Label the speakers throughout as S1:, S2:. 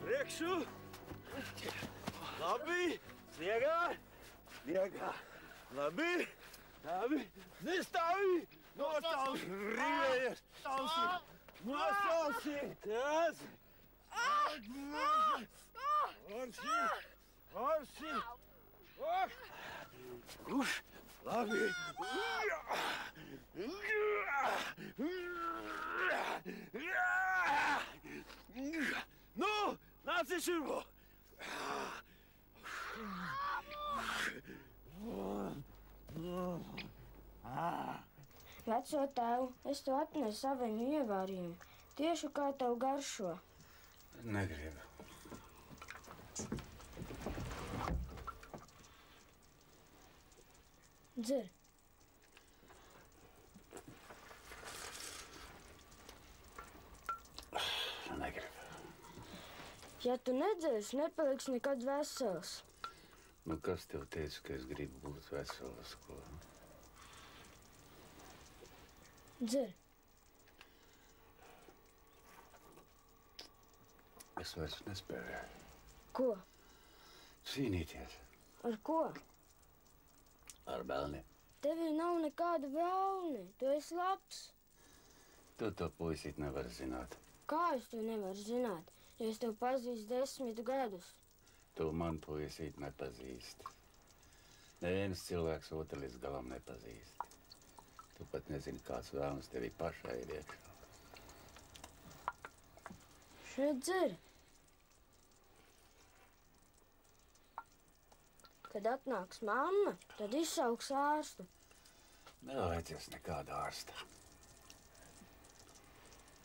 S1: Priekšu! Labi! Sniegā! Sniegā! Labi! Labi! Nestāvi! Nostāvi! Rīvējies! Nosausīties! Orsi! Labi! Nu, nāc šurp!
S2: Veco tēvu, es tev atnesu saviņu ievārījumu. Tieši kā tev garšo.
S3: Negribu.
S2: Dzer.
S3: Negribu.
S2: Ja tu nedzersi, nepaliksi nekad vesels.
S3: Nu, kas tev teica, ka es gribu būt vesels? Ko?
S2: Dzer.
S3: Es vairs nespēju.
S2: Ko?
S3: Cīnīties.
S2: Ar ko?
S3: Ar bērniem.
S2: Tevī nav nekāda vēlni. Tu esi labs.
S3: Tu to puisīt nevari zināt.
S2: Kā es to nevaru zināt, ja es tev pazīstu 10 gadus?
S3: Tu man puisīt nepazīsti. Neviens cilvēks otru līdz galam nepazīst. Tu pat nezini, kāds vēlns tevī pašai ir iekšā.
S2: Šeit dzer. Kad atnāks mamma, tad izsauks ārstu.
S3: Nevajadzēs nekādu ārstu.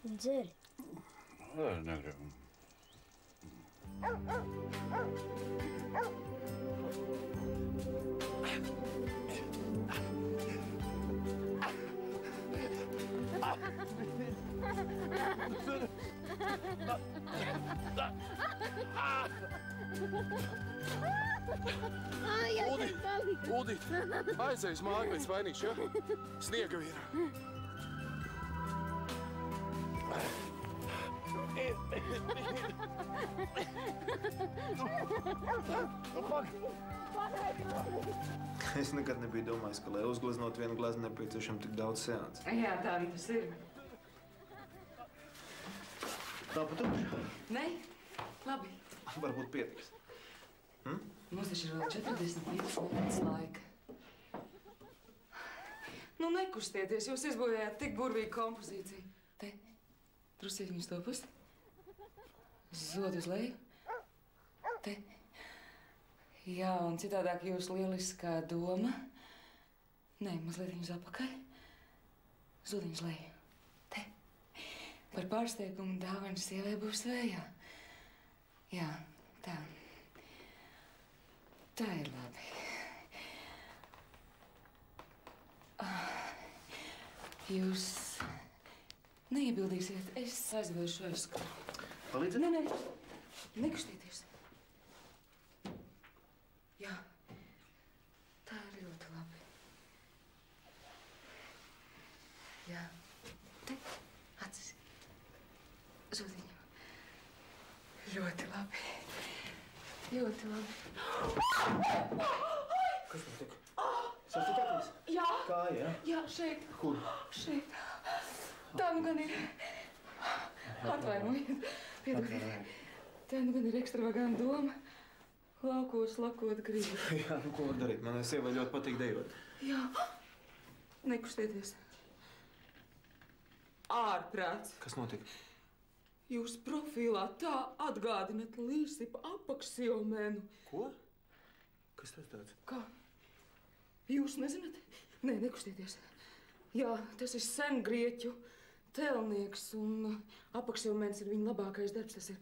S2: Dzeri.
S3: Es negribu.
S4: Uldīt, aizej uz māju pēc vainīša, ja? Sniega vīra.
S5: Es nekad nebiju domājis, ka, lai uzgleznot vienu glazi, nepieciešam tik daudz seansu.
S6: Jā, tā arī tas ir.
S5: Tā patukša?
S6: Nē, labi.
S5: Varbūt pietiks.
S6: Mums taču ir vēl 45 minūtes laika. Nu, nekustieties, jūs izbojājāt tik burvīgu kompozīciju. Te, drusciņi uz to pusi. Zod uz leju. Te. Jā, un citādāk jūs lieliskā doma. Nē, mazliet uz apakaļ. Zodiņu uz leju. Te. Par pārsteigumu dāvana sievai būs vējā. Jā, tā. Tā ir labi. Jūs neiebildīsiet, es aizvēršu aizskatu.
S5: Palīdzēt?
S6: Nē, nekustieties. Jā, tā ir ļoti labi. Jā, te, acis, zodiņu. Ļoti labi. Ļoti labi.
S5: Kas notika? Sastikāties?
S6: Jā.
S5: Kā, jā?
S6: Jā, šeit.
S5: Kur?
S6: Šeit. Tā nu gan ir. Atvainojiet. Piedodiet. Tā nu gan ir ekstravaganta doma. Laukos lakot gribu.
S5: Jā, nu ko var darīt? Manai sievai ļoti patīk dejot.
S6: Jā. Nekustieties. Ārprāts.
S5: Kas notika?
S6: Jūs profilā tā atgādinat Līsipa apakšsiomēnu.
S5: Ko? Kas tas tāds?
S6: Kā? Jūs nezināt? Nē, nekustieties. Jā, tas ir sengrieķu tēlnieks un apakšsiomēns ir viņa labākais darbs. Tas ir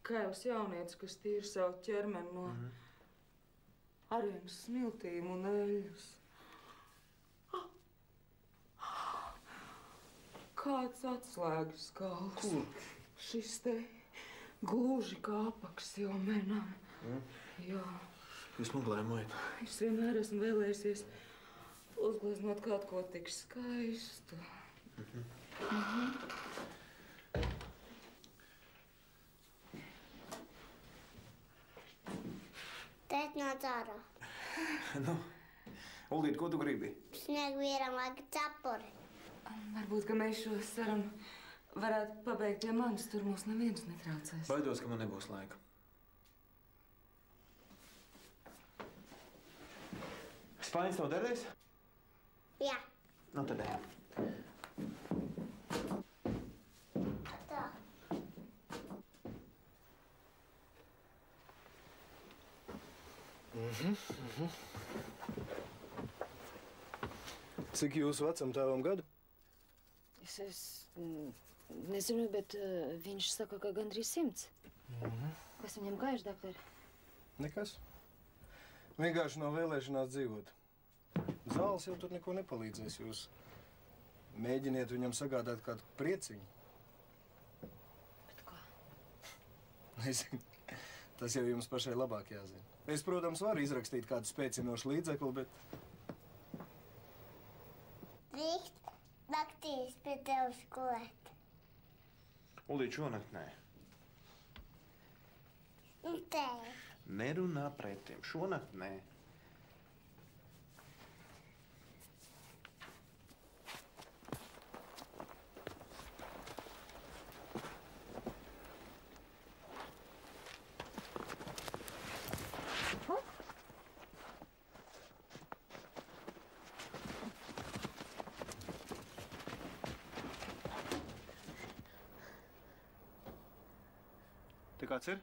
S6: kails jaunietis, kas tīra savu ķermeni no arēnas smiltīm un eļļas. Kāds atslēgas gals.
S5: Kur?
S6: Šis te gluži kā apakšsiomēnam. Jā.
S5: Jūs muglējumojat.
S6: Es vienmēr esmu vēlējusies uzgleznot kaut ko tik skaistu.
S7: Tēt nāc ārā.
S5: Nu, Uldīt, ko tu gribi?
S7: Sniegvīram vajag cepuri.
S6: Varbūt, ka mēs šo sarunu varētu pabeigt pie manis, tur mūs neviens netraucēs.
S5: Baidos, ka man nebūs laika. Spainis nav derēs?
S7: Jā.
S5: Nu, tad ejam.
S7: Tā.
S8: Cik jūsu vecam tēvam gadu?
S9: Es nezinu, bet viņš saka, ka gandrīz 100. Kas viņam gājuši, doktor?
S8: Nekas. Vienkārši nav vēlēšanās dzīvot. Zāles jau tur neko nepalīdzēs. Jūs mēģiniet viņam sagādāt kādu prieciņu.
S9: Bet kā?
S8: Nezinu. Tas jau jums pašai labāk jāzina. Es, protams, varu izrakstīt kādu spēcinošu līdzekli, bet...
S7: Drīkst naktīs pie tevis gulēt.
S5: Uldīt, šonakt nē.
S7: Nu, tēt.
S5: Nerunā pretim. Šonakt nē. Te kāds ir?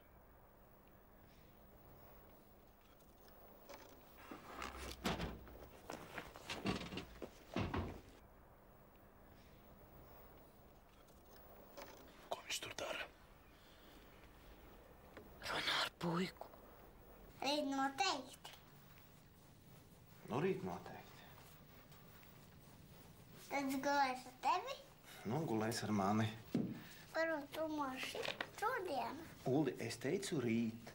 S4: Ko viņš tur dara?
S9: Runā ar puiku.
S7: Rīt noteikti.
S5: Nu, rīt noteikti.
S7: Tad gulēs ar tevi.
S5: Nu, gulēs ar mani.
S7: Varbūt tu moši šodien.
S5: Uldi, es teicu rīt.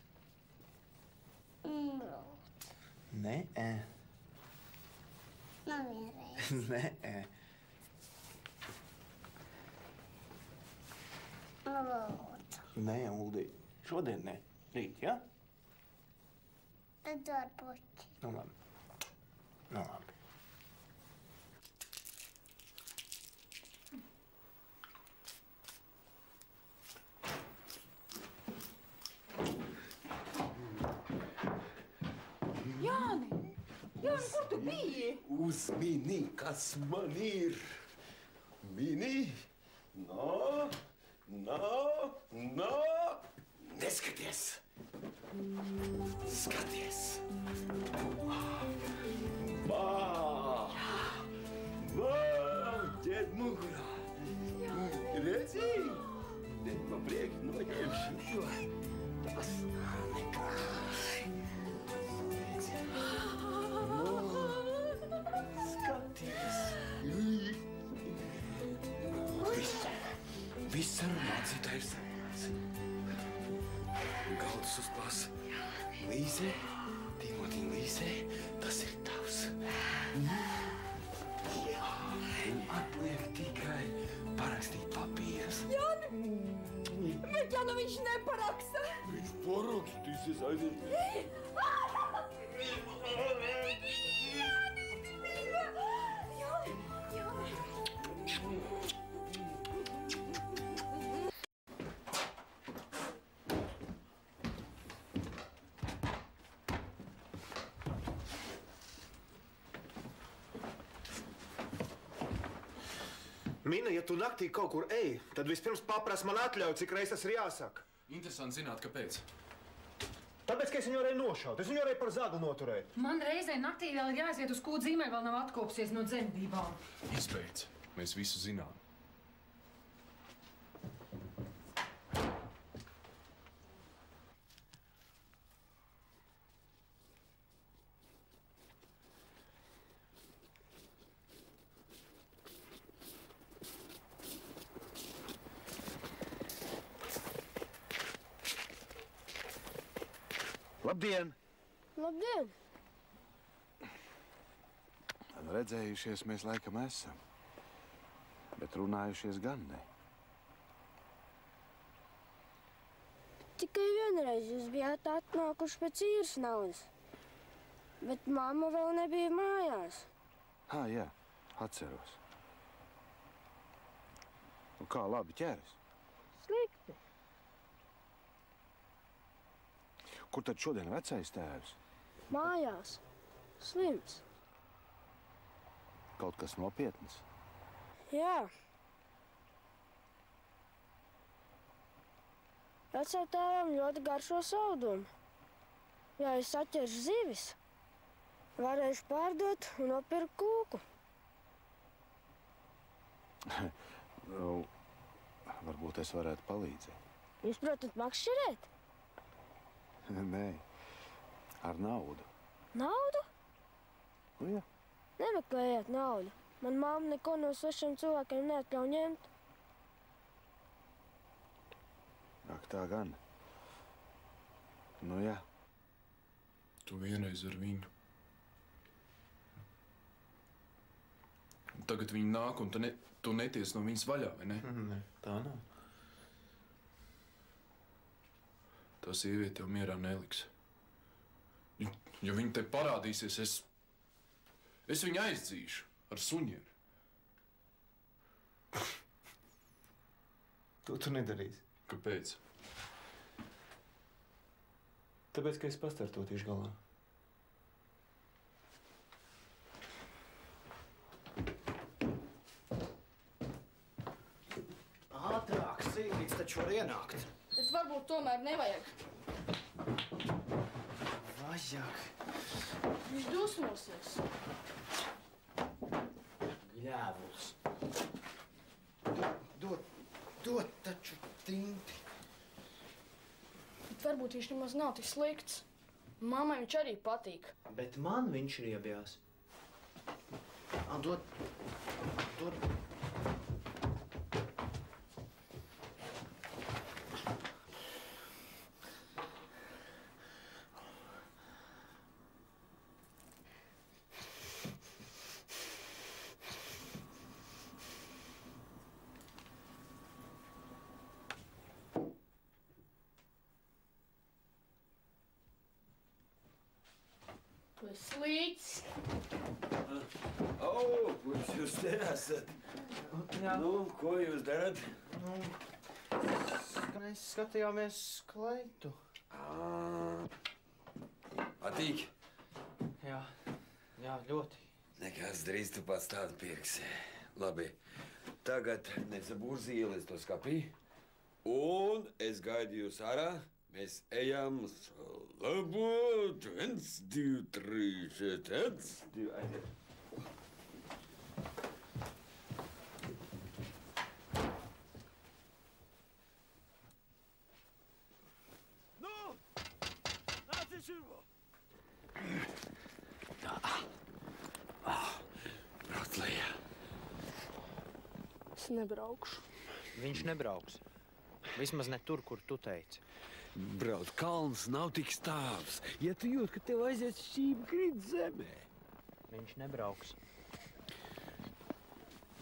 S7: Lūdzu.
S5: Nē,
S7: Nav vienreiz.
S5: nē.
S7: Lūdzu.
S5: Nē, Uldi, šodien ne. Rīt, ja?
S7: Tad dod puķi.
S5: Nu, labi. Nu, labi.
S6: Jāni, kur tu biji?
S1: Uzmini, kas man ir. Mini. Nā. Neskaties. Skaties. Ķed mugurā. Redzi? Ķed pa priekšu noņemšu. Tas nekas. Skaties. Viss ar mācītāju sarunās. Galdus uzklās. Līze, Timotīna Līze, tas ir tavs. Jā, atliek tikai parakstīt papīrus.
S6: Bet ja nu viņš neparaksta?
S1: Viņš parakstīsies aizies.
S5: Mina, ja tu naktī kaut kur ej, tad vispirms paprasti man atļauj, cik reiz tas ir jāsaka.
S4: Interesanti zināt, kāpēc.
S5: Tāpēc, ka es viņu varēju nošaut. Es viņu varēju par zaglu noturēt.
S10: Man reizē naktī vēl ir jāiziet uz kūdzīmē, vēl nav atkopsies no dzemdībām.
S4: Izbeidz. Mēs visu zinām.
S1: Labdien!
S2: Labdien!
S4: Redzējušies mēs laikam esam, bet runājušies gan ne.
S2: Tikai vienreiz jūs bijāt atnākuši pēc īres naudas, bet mamma vēl nebija mājās.
S4: Jā, atceros. Un kā labi ķeras?
S2: Slikti.
S4: Kur tad šodien vecais tēvs?
S2: Mājās. Slims.
S4: Kaut kas nopietns?
S2: Jā. Vecā tēvam ļoti garšo saldumu. Ja es atķeršu zivis, varēšu pārdot un nopirkt kūku.
S4: Nu, varbūt es varētu palīdzēt.
S2: Jūs protat makšķerēt?
S4: Nē, ar naudu.
S2: Naudu?
S4: Nu, jā.
S2: Nemeklējiet naudu. Man mamma neko no svešiem cilvēkiem neatļauj ņemt.
S4: Ak, tā gan. Nu, jā.
S1: Tu vienreiz ar viņu. Tagad viņi nāk, un tu neties no viņas vaļā, vai ne?
S5: Ne, tā nav.
S1: Tā sieviete jau mierā neliks. Ja viņa te parādīsies, es viņu aizdzīšu ar suņiem.
S5: To tu nedarīsi.
S1: Kāpēc?
S5: Tāpēc, ka es pats ar to tieši galā.
S11: Ātrāk, sīvīts taču var ienākt.
S12: Bet varbūt tomēr nevajag.
S11: Vajag.
S12: Viņš dusmosies.
S11: Ļēvuls. Dod taču tinti.
S12: Bet varbūt viņš nemaz nav tik slikts. Mammai viņš arī patīk.
S11: Bet man viņš riebjās. Dod.
S12: Tu esi slīts.
S13: Kurš jūs te esat? Nu, ko jūs darat?
S11: Mēs skatījāmies kleitu.
S13: Patīk?
S11: Jā, ļoti.
S13: Nekas drīz tu pats tādu pirksi. Labi, tagad nesabūrzi ielies to skapī. Un es gaidu jūs ārā. Mēs ejam labot. 1, 2, 3, 4, 1, 2, aiziet.
S1: Nu! Nāciet šurp!
S13: Brauc lejā.
S12: Es nebraukšu.
S11: Viņš nebrauks. Vismaz ne tur, kur tu teici.
S13: Brauc, kalns nav tik stāvs. Ja tu jūt, ka tev aiziet šķība krīt zemē.
S11: Viņš nebrauks.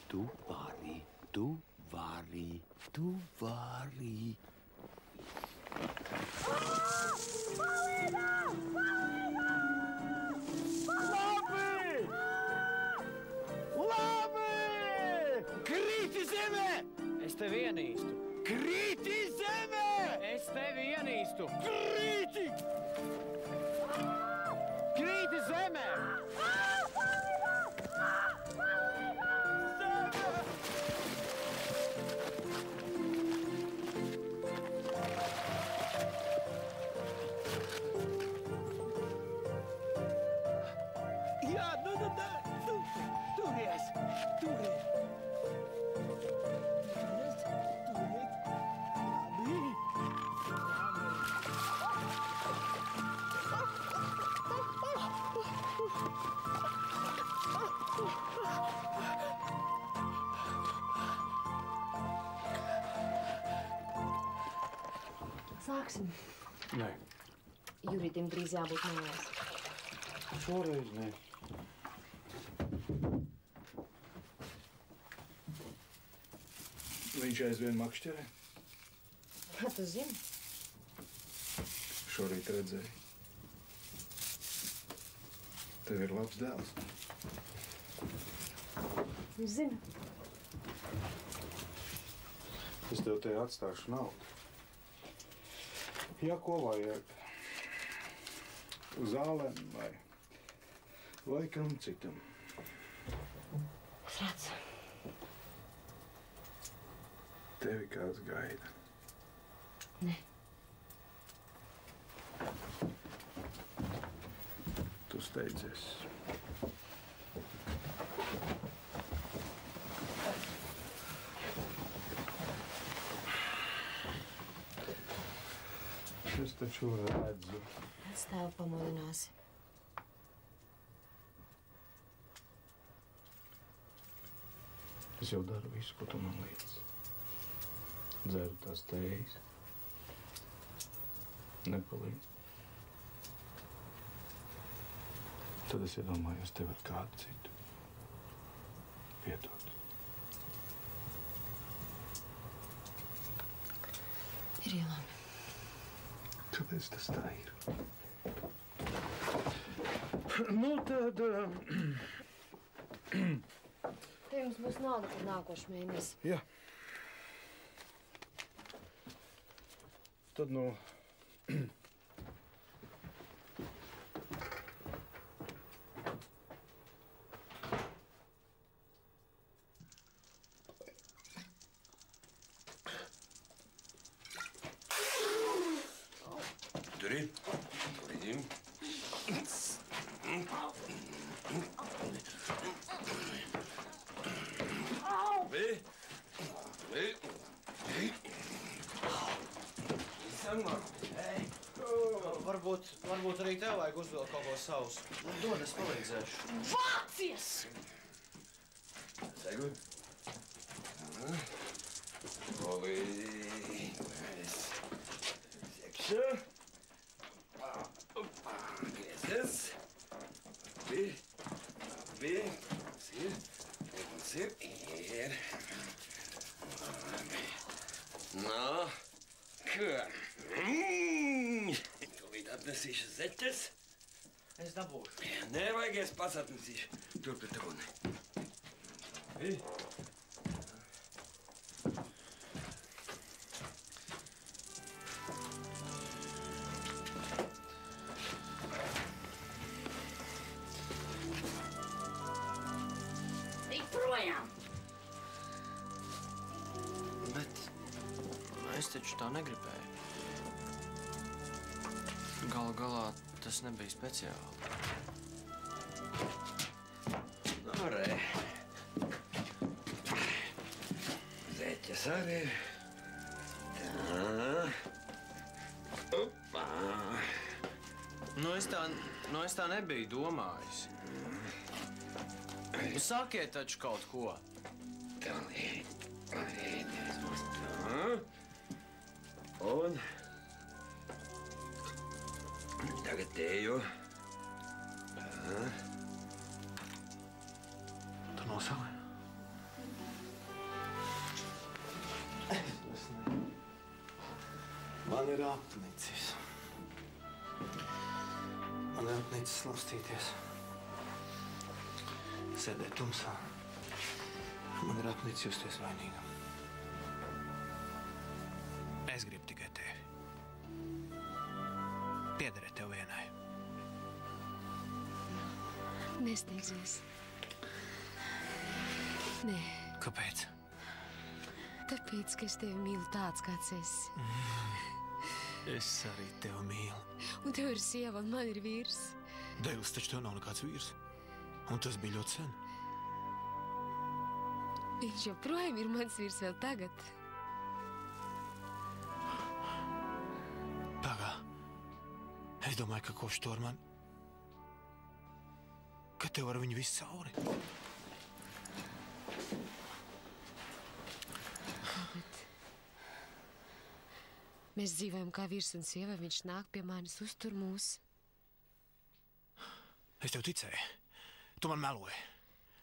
S13: Tu vari, tu vari, tu vari.
S1: Palīgā! Labi! Labi! Krīti zemē!
S11: Es tevi ienīstu.
S1: Krīti zemē!
S11: Es tevi ienīstu.
S1: Krīti!
S11: Krīti zemē!
S13: Jā, turies!
S9: Sāksim.
S1: Nē.
S9: Juridim drīz jābūt mājās.
S8: Šoreiz ne. Viņš aizvien makšķerē.
S9: Kā tu zini?
S8: Šorīt redzēju. Tev ir labs dēls.
S9: Viņš zina.
S8: Es tev te atstāšu naudu. Ja ko vajag? Zālēm vai kam citam?
S9: Frāc.
S8: Tevi kāds gaida.
S9: Nē.
S8: Tu steidzies. Es taču redzu.
S9: Stāv pamodināsi.
S8: Es jau daru visu, ko tu man liec. Dzeru tās tējas. Nepalīdz. Tad es iedomājos tevi ar kādu citu. Piedod.
S9: Ir ielāmi.
S8: Kāpēc tas tā ir? Nu, tad...
S9: Te jums būs nauda par nākošu mēnesi.
S8: Jā. Tad nu...
S13: Turi. Turīm.
S11: Varbūt arī tev vajag uzvilkt kaut ko savus. Dod, es palīdzēšu.
S12: Vācies!
S13: Segu. Sekšu. Griezies. Mums ir. No, ko? Tūlīt atnesīšu zeķes.
S11: Es dabūšu.
S13: Nevajag, es pats atnesīšu. Tur pie tūni.
S12: Tik projām!
S11: Bet es taču tā negribēju. Galu galā tas nebija speciāli.
S13: Nu, re. Zeķes arī. Tā. Upā.
S11: Nu, es tā nebiju domājis. Sakiet taču kaut ko.
S13: Tā. Un tagad teju.
S8: Tu nosali? Man ir apnicis. Man ir apnicis slapstīties. Sēdēt tumsā. Man ir apnicis justies vainīgam. Es gribu tikai tevi. Piederēt tev vienai.
S9: Nesteigsies. Nē.
S8: Kāpēc?
S9: Tāpēc, ka es tevi mīlu tāds, kāds esi.
S8: Es arī tevi mīlu.
S9: Un tev ir sieva, un man ir vīrs.
S8: Deilis, taču tev nav nekāds vīrs. Un tas bija ļoti sen.
S9: Viņš joprojām ir mans vīrs vēl tagad.
S8: Pagā. Es domāju, ka kopš to ar mani... Ka tev ar viņu viss cauri.
S9: Mēs dzīvojam kā vīrs un sieva, viņš nāk pie manis, uztur mūs.
S14: Es tev ticēju. Tu man meloji.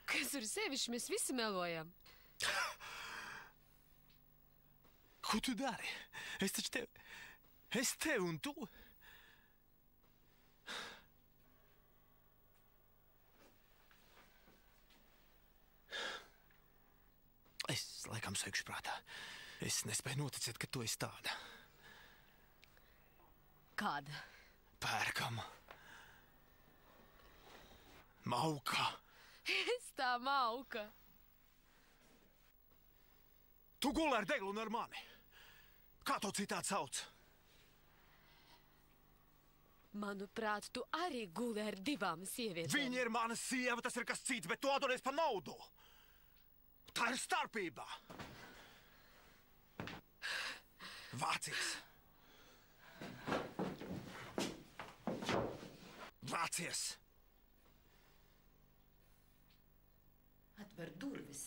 S9: Kas ir sevišķi? Mēs visi melojam.
S14: Ko tu dari? Es taču tevi... Es tevi un tu... Es laikam saikšu prātā. Es nespēju noticēt, ka tu esi tāda.
S9: Kāda?
S14: Pērkama. Mauka.
S9: Es tā mauka.
S14: Tu guli ar deglu un ar mani. Kā to citādi sauc?
S9: Manuprāt, tu arī guli ar divām sievietēm.
S14: Viņa ir mana sieva, tas ir kas cits, bet tu atdodies par naudu. Tā ir starpība. Vācies. Vācies.
S6: Atver durvis.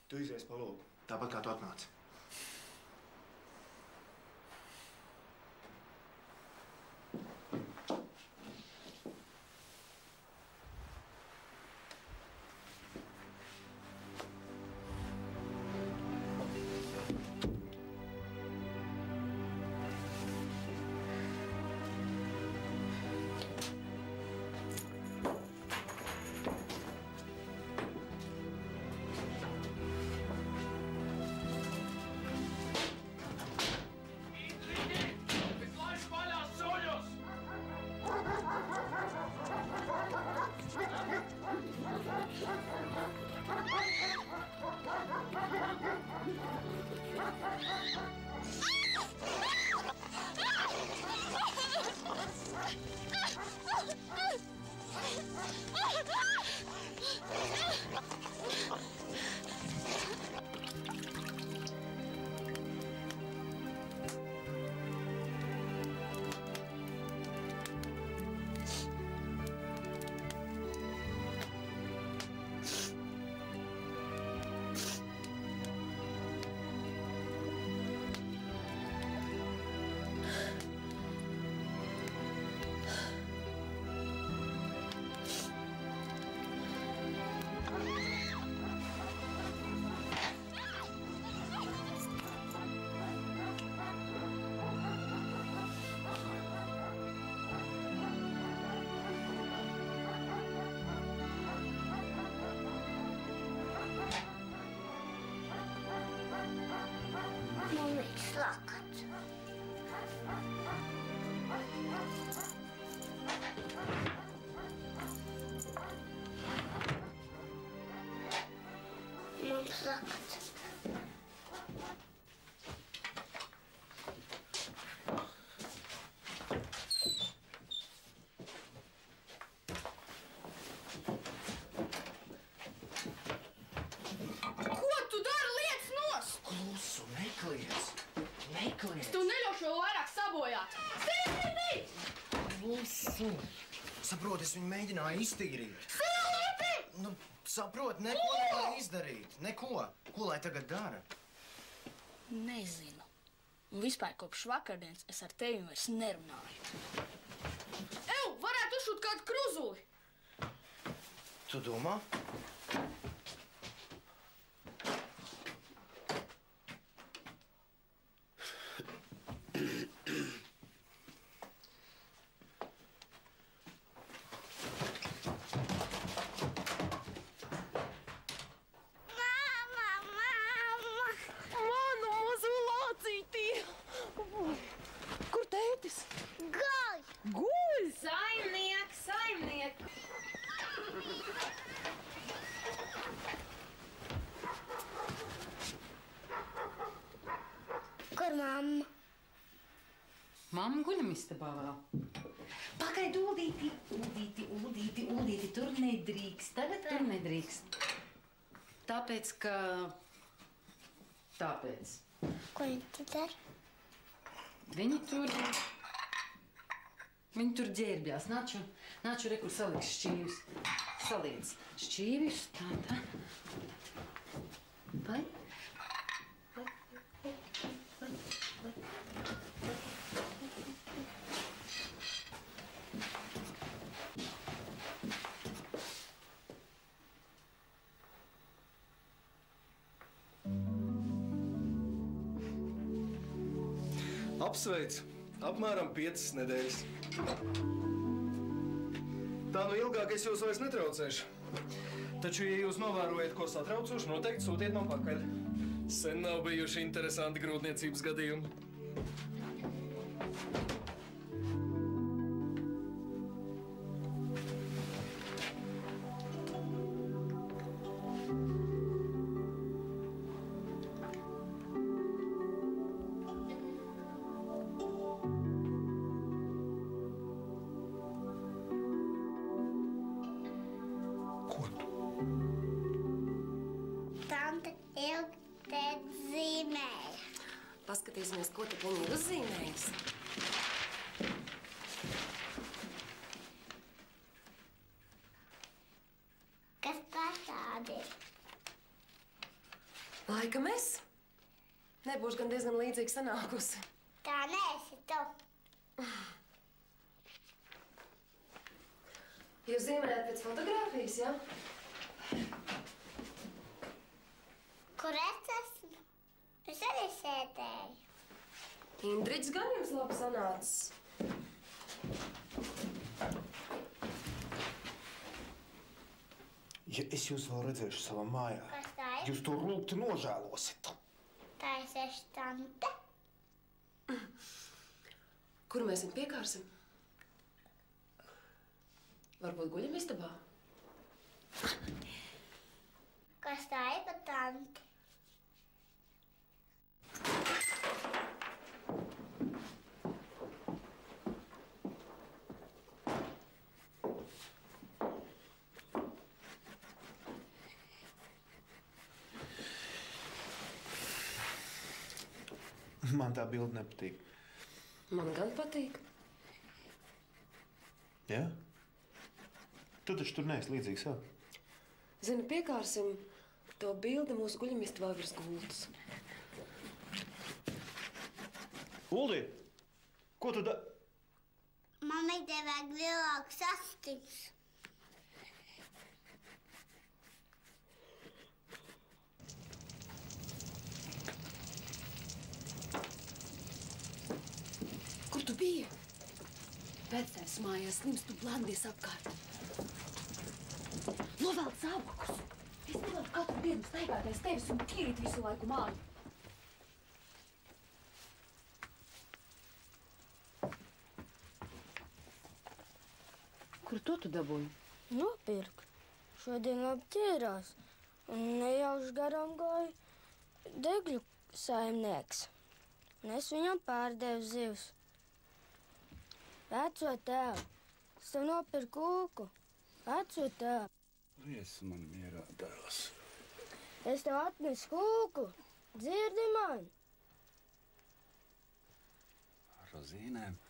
S8: Tu izies pa logu, tāpat kā tu atnāci.
S7: Lakats. Mums lakats.
S12: Ko tu dari? Liec nost!
S8: Klusu, nekliedz. Nekliedz.
S12: Tu neļaušu vēl vairāk sabojāt. Silīti!
S8: Klusu. Saproti, es viņu mēģināju iztīrīt.
S12: Silīti!
S8: Nu, saproti, neko nevar izdarīt. Neko. Ko lai tagad dara?
S12: Nezinu. Un vispār kopš vakardienas es ar tevi vairs nerunāju. Ew, varētu uzšūt kādu kruzuli.
S8: Tu domā?
S12: Manu mazo lācītī. Kur tētis?
S7: Guļ!
S12: Guļ!
S10: Saimniek!
S7: Kur mamma?
S6: Mamma guļamistabā vēl. Pagaid, Uldīti, tur nedrīkst. Tagad tur nedrīkst. Tāpēc, ka... Tāpēc.
S7: Ko viņi tur dara?
S6: Viņi tur...
S10: Viņi tur ģērbjās. Nāču, re, kur saliks šķīvis. Saliec šķīvis, tā. Vai?
S8: Apsveic. Apmēram 5 nedēļas. Tā nu ilgāk es jūs vairs netraucēšu. Taču, ja jūs novērojat, ko satraucoši, noteikti sūtiet man pakaļ. Sen nav bijuši interesanti grūtniecības gadījumi.
S15: Paskatīsimies, ko tad viņi ir uzzīmējusi.
S7: Kas tā tāda ir?
S15: Laikam es. Nebūšu gan diezgan līdzīgi sanākusi.
S7: Tā neesi tu.
S15: Jūs zīmējat pēc fotogrāfijas, jā?
S7: Kur es esmu? Es arī sēdēju.
S15: Indriģis gan jums labi sanācis.
S5: Ja es jūs vēl redzēšu savā mājā,
S7: Kas tā ir?
S5: jūs to rūgti nožēlosiet.
S7: Tā ir seša tante.
S15: Kur mēs viņu piekārsim? Varbūt guļam istabā?
S7: Kas tā ir pa tanti?
S5: Man tā bilde nepatīk.
S15: Man gan patīk.
S5: Jā? Tu taču tur neesi līdzīgs sev.
S15: Zini, piekārsim to bildi mūsu guļamistabā virs gultas.
S5: Uldi, ko tu
S7: Mammai tev vajag lielāks astiņus.
S9: Kur tu biji? Vecais mājās slims, tu blandies apkārt. Novelc zābakus. Es nevaru katru dienu staigāt aiz tevis un tīrīt visu laiku māju. Kur to tu dabūji?
S2: Nopirku. Šodien labi ķērās. Un nejauši garām gāja degļu saimnieks. Un es viņam pārdevu zivs. Veco tēvu, es tev nopirku kūku. Veco tēvu.
S3: Lies man mierā, dēls.
S2: Es tev atnesu kūku. Dzirdi man?
S3: Rozīnēm.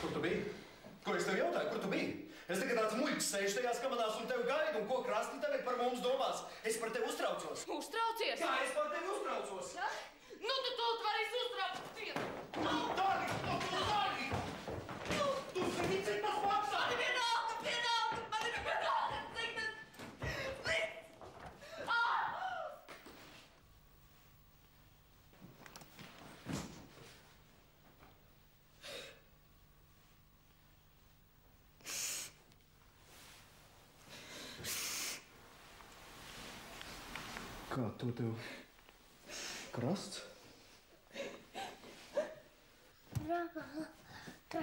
S8: Kur tu biji? Ko es tev jautāju, kur tu biji? Es tagad tāds muļķis sēžu tajās kamanās un tevi gaidu, un ko krasti tagad par mums domās? Es par tevi uztraucos.
S12: Uztraucies?
S8: Jā, es par tevi uztraucos.
S12: Ja? Nu, tu varēsi uztraukties.
S8: Dārgi, dārgi! Tu zini, cik tas maksā?
S12: Man ir vienalga, cik tas...
S5: Kā to tev? Krasts?
S7: Tā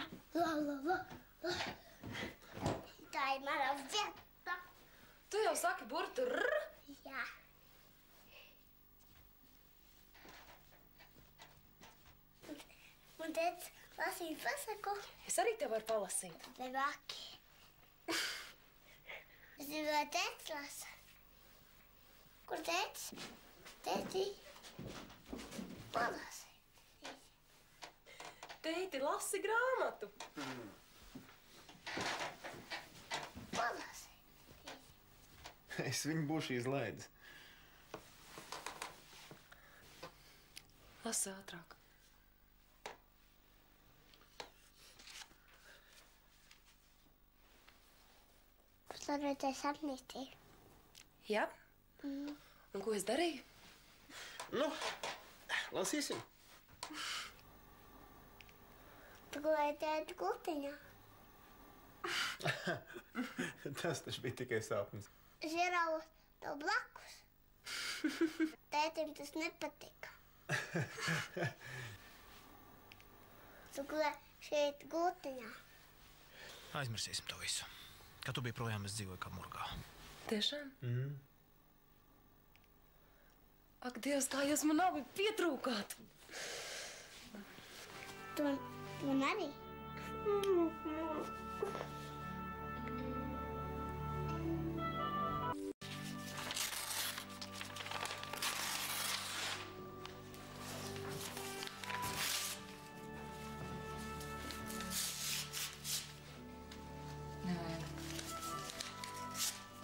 S7: ir mana vieta.
S15: Tu jau saki burtu r?
S7: Jā. teica, lasīt pasaku.
S15: Es arī tev varu palasīt.
S7: Vai vaki. Es gribēju teica lasa. Kur teica? Teici. Palasi.
S15: Teiti, lasi grāmatu.
S7: Palasi.
S5: Es viņu būšu izlaidis.
S15: Lasi ātrāk.
S7: Slēdzoties apnīstīju.
S15: Jā? Un ko es darīju?
S5: Nu, lasīsim.
S7: Tu gulēji tēta gultiņā.
S5: Tas taču bija tikai sapnis.
S7: Es ieraugu tev blakus. Tētim tas nepatika. Tu gulēji šeit gultiņā.
S11: Aizmirsīsim to visu. Kad tu biji projām, es dzīvoju kā murgā.
S15: Tiešām? Ak, Dievs, kā jūs man abi pietrūkāt.
S7: Tu man arī?
S6: Nevajag.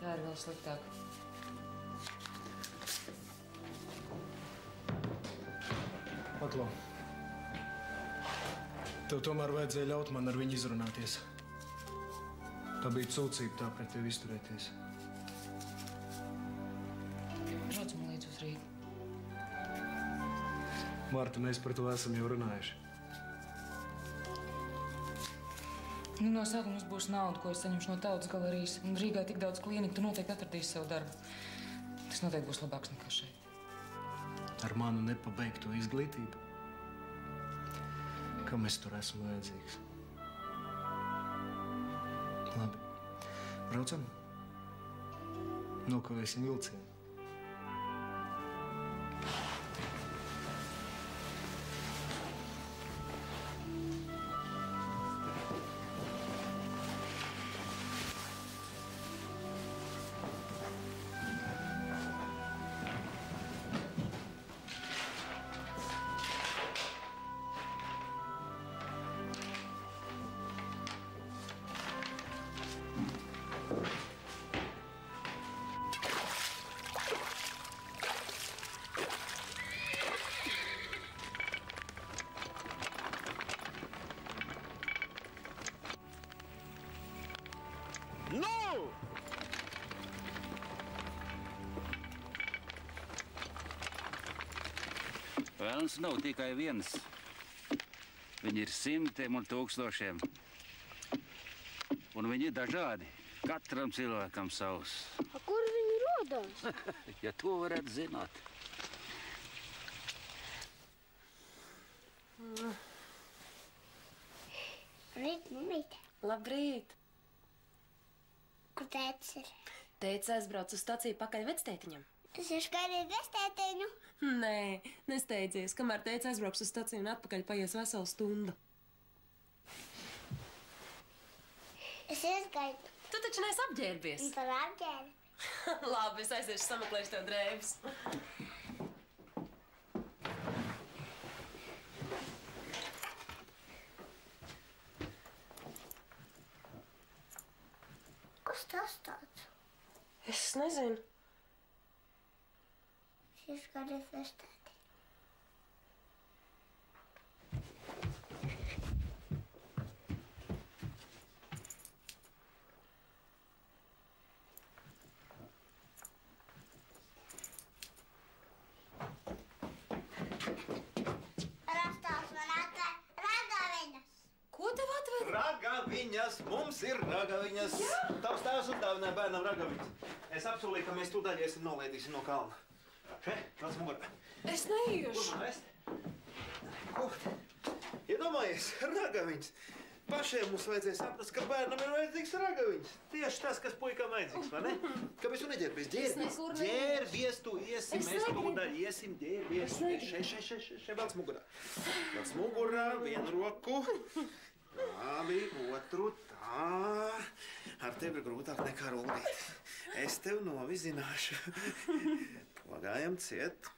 S6: Tā ir vēl sliktāk.
S8: Paklau. Tev tomēr vajadzēja ļaut man ar viņu izrunāties. Tā bija cūcība tā pret tevi izturēties.
S6: Brauc man līdz uz Rīgu.
S8: Marta, mēs par to esam jau runājuši.
S6: Nu, no sākuma mums būs nauda, ko es saņemšu no tautas galerijas. Un Rīgā tik daudz klīniku, tu noteikti atradīsi savu darbu. Tas noteikti būs labāks nekā šeit.
S8: Ar manu nepabeigto izglītību. Kam es tur esmu vajadzīgs? Labi. Braucam? Nokavēsim vilcienu.
S14: Nu!
S3: Velns nav tikai viens. Viņi ir simtiem un tūkstošiem. Un viņi ir dažādi. Katram cilvēkam savs.
S2: Kur viņi rodās?
S3: Ja to varētu zināt.
S7: Rīt, mamīte.
S15: Labrīt.
S7: Kur tētis ir?
S15: Teica aizbrauc uz staciju pakaļ vectētiņam.
S7: Es jau gaidīju vectētiņu.
S15: Nē, nesteidzies. Kamēr teica aizbrauks uz staciju un atpakaļ paies veselu stundu.
S7: Es iesgaidu.
S15: Tu taču neesi apģērbies.
S7: Un par apģērbi.
S15: Labi, es aiziešu sameklēšu tev drēbes.
S7: Kas tas tāds?
S15: Es nezinu.
S7: Es gaidīju vectētiņu.
S5: Ragaviņas! Mums ir ragaviņas! Tavs tēvs uzdāvināja bērnam ragaviņas. Es apsolīju, ka mēs tūdaļ iesim nolaidīsim no kalna. Še, kāds mugurā?
S15: Es neiešu.
S5: Kur man vest? Ko? Iedomājies, ragaviņas! pašiem mums vajadzēja saprast, ka bērnam ir vajadzīgs ragaviņas. Tieši tas, kas puikam vajadzīgs, vai ne? Kāpēc tu neģērbies? Ģērbies, tu iesim, mēs tūdaļ iesim, ģērbies. Šeit velc mugurā. Velc mugurā, vienu roku. Labi, otru tā. Ar tevi ir grūtāk nekā rullīt. Es tev novizināšu. Pagājam ciet.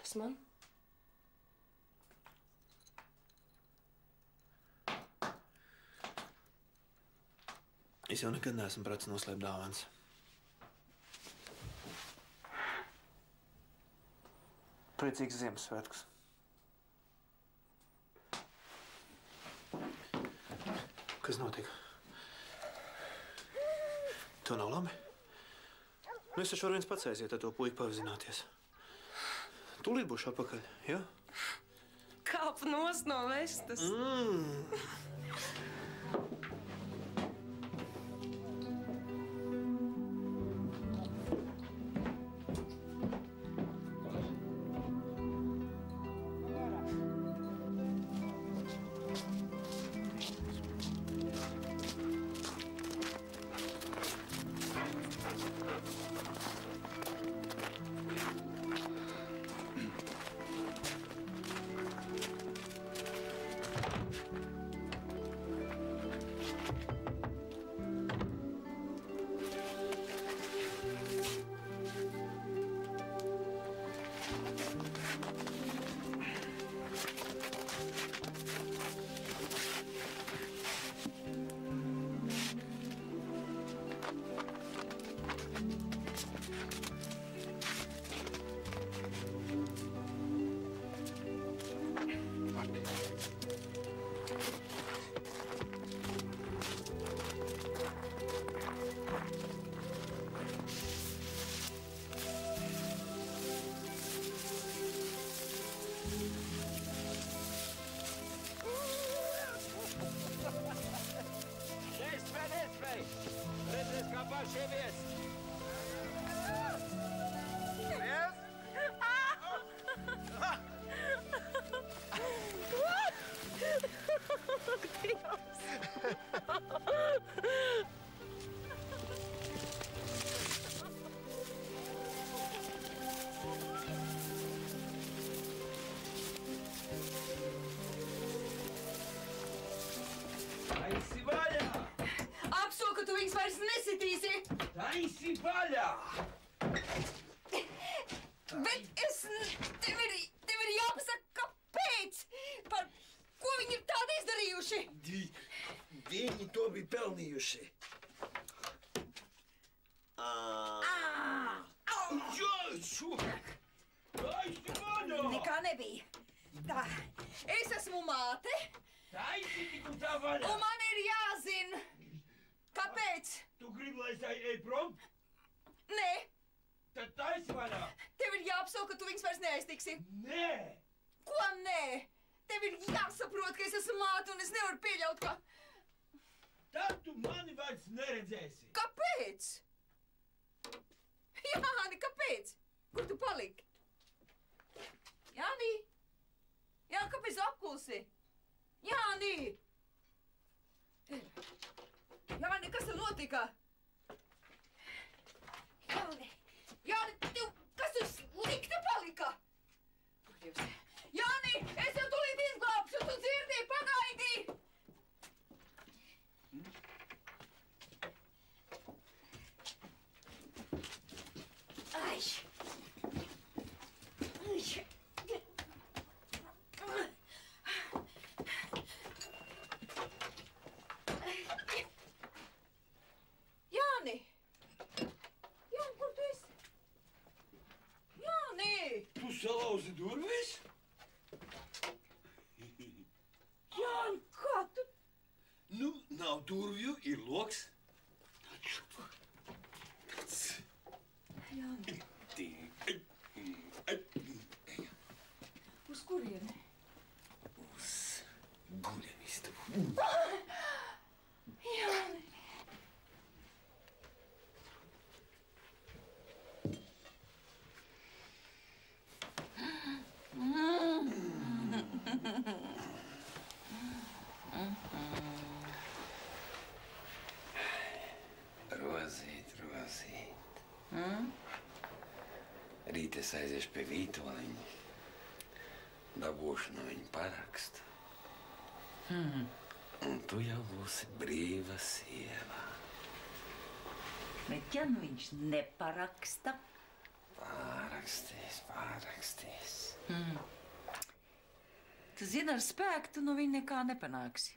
S15: Tas man?
S5: Es jau nekad neesmu prats noslēpt dāvāns. Priecīgs Ziemassvētkus. Kas notika? Tev nav labi? Nu, es taču varu viens pats aiziet ar to puiku pavizināties. Tūlīt būšu atpakaļ, ja?
S15: Kāp nost no vestas.
S13: Taisi vaļā!
S6: Apsolu, ka tu viņus vairs nesitīsi!
S13: Taisi vaļā!
S6: Bet es... Tev ir jāpasaka, kāpēc? Par ko viņi ir tādi izdarījuši?
S13: Viņi to bija pelnījuši. Taisi vaļā!
S6: Nekā nebija. Tā, es esmu māte.
S13: Taisi tiku tā vaļā!
S6: Un man ir jāzina, kāpēc?
S13: Tu gribi, lai es ej prom?
S6: Nē.
S13: Tad taisi vaļā!
S6: Tev ir jāapsol, ka tu viņus vairs neaiztiksi.
S13: Nē!
S6: Ko nē? Tev ir jāsaprot, ka es esmu māte un es nevaru pieļaut, ka...
S13: Tad tu mani vairs neredzēsi.
S6: Kāpēc? Jāni, kāpēc? Kur tu paliki? Jāni? Jā, kāpēc apklusi? Jāni! Jāni, kas te notika? Jāni! Jāni, tev kas tur slikta palika? Kur Dievs? Jāni, es jau tūlīt izglābšu, tu dzirdi, pagaidi! Ai! Ai! Jāni! Jāni, kur tu esi? Jāni!
S13: Tu salauzi durvis?
S6: Jāni, kā tu?
S13: Nu, nav durvju, ir loks.
S6: Jāni. Uz kurieni?
S13: Uz guļamistabu.
S6: Jāni!
S13: rīt es aiziešu pie Vītoliņa. Dabūšu no viņa parakstu. Un tu jau būsi brīva sieva.
S16: Bet ja nu viņš neparaksta?
S13: Pārakstīs.
S16: Tu zini, ar spēku tu no viņa nekā nepanāksi.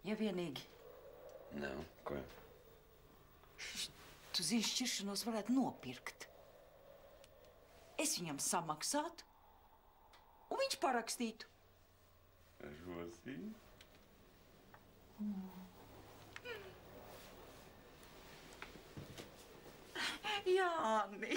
S16: Ja vienīgi.
S13: Nav, ko?
S16: Tu zini, šķiršanos varētu nopirkt. Es viņam samaksātu, un viņš parakstītu.
S13: Rosī?
S16: Jāni.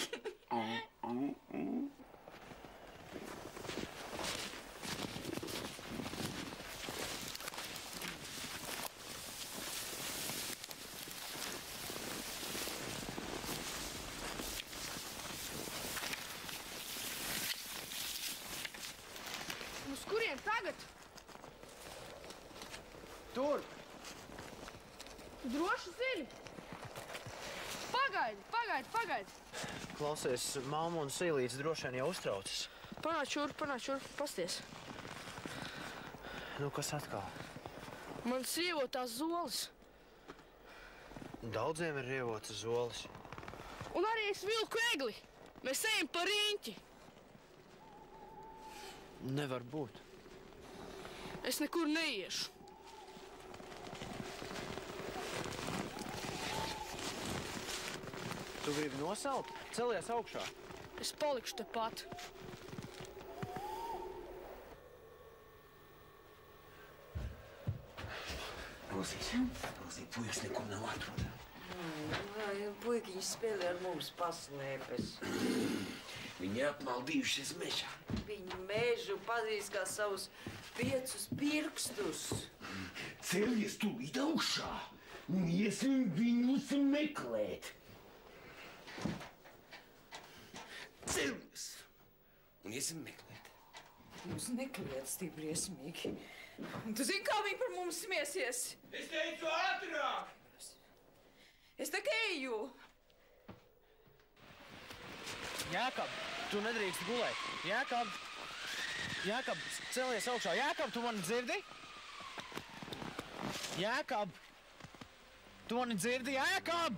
S12: Uz kuriem tagad?
S8: Tur!
S12: Droši zini? Pagaidi!
S11: Klausies, mamma un Sīlīts droši vien jau uztraucas.
S12: Panāc šurp, pasties.
S11: Nu, kas atkal?
S12: Man sievotās zoles.
S11: Daudziem ir rievotas zoles.
S12: Un arī es vilku egli. Mēs ejam pa riņķi.
S11: Nevar būt.
S12: Es nekur neiešu.
S11: Tu gribi nosaukt? Celies augšā.
S12: Es palikšu tepat.
S13: Rosī, puikas nekur nav atrodams.
S16: Puikiņi spēlē ar mums paslēpes.
S13: Viņi apmaldījušies mežā.
S16: Viņi mežu pazīst kā savus 5 pirkstus.
S13: Celies tūlīt augšā un iesim viņus meklēt. Celies un iesim meklēt.
S16: Mums nekliedz tik briesmīgi. Tu zini, kā viņi par mums smiesies?
S13: Es teicu ātrāk!
S16: Es tak eju!
S11: Jākab, tu nedrīkst gulēt. Jākab, celies augšā. Jākab, tu mani dzirdi? Jākab, tu mani dzirdi? Jākab!